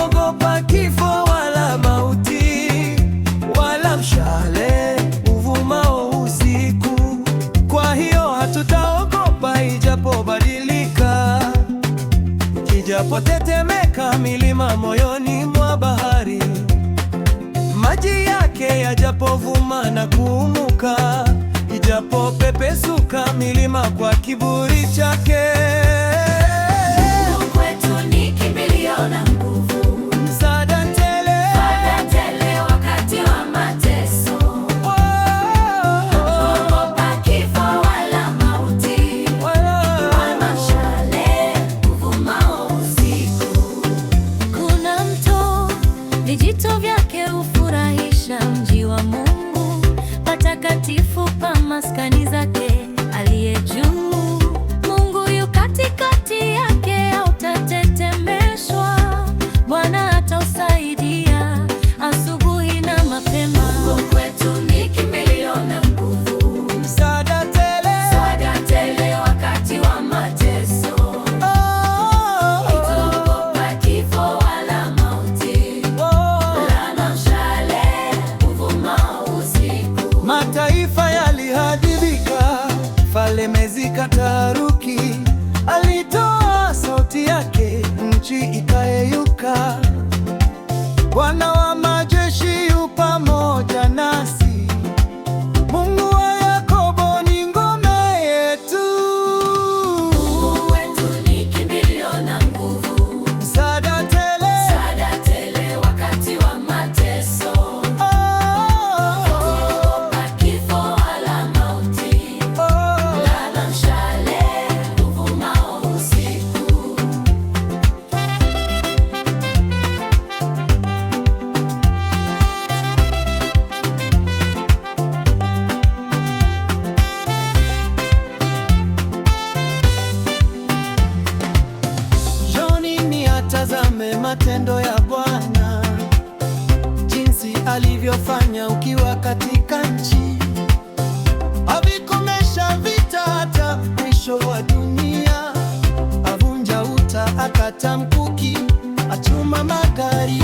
Hatuogopa kifo wala mauti, wala mshale uvumao usiku. Kwa hiyo hatutaogopa ijapobadilika, ijapotetemeka milima moyoni mwa bahari, maji yake yajapovuma na kuumuka, ijapopepesuka milima kwa kiburi chake. Mungu kwetu ni kimbilio na nguvu, Msaada tele wakati wa mateso. Hatuogopa kifo wala mauti, wala mshale uvumao usiku. Kuna mto, vijito vyake hufurahisha mji wa Mungu, patakatifu pa maskani zake aliye juu. Mungu yu katikati yake, hautatetemeshwa. Bwana atausaidia asubuhi na mapema. Mungu kwetu ni kimbilio na nguvu, msaada tele wakati wa mateso. Hatuogopa kifo wala mauti, wala mshale uvumao usiku. Mataifa yalihadhibika, falme zikataharuki. Alitoa sauti yake, nchi ikayeyuka. Bwana wa majeshi yu pamoja nasi, Mungu wa Yakobo ni ngome yetu. Mungu wetu ni kimbilio na nguvu, Msaada tele wakati wa mateso. Hatuogopa kifo wala mauti, wala mshale uvumao usiku. Njoni niatazame matendo ya Bwana, jinsi alivyofanya ukiwa katika nchi. Avikomesha vita hata mwisho wa dunia, avunja uta, akata mkuki, achuma magari.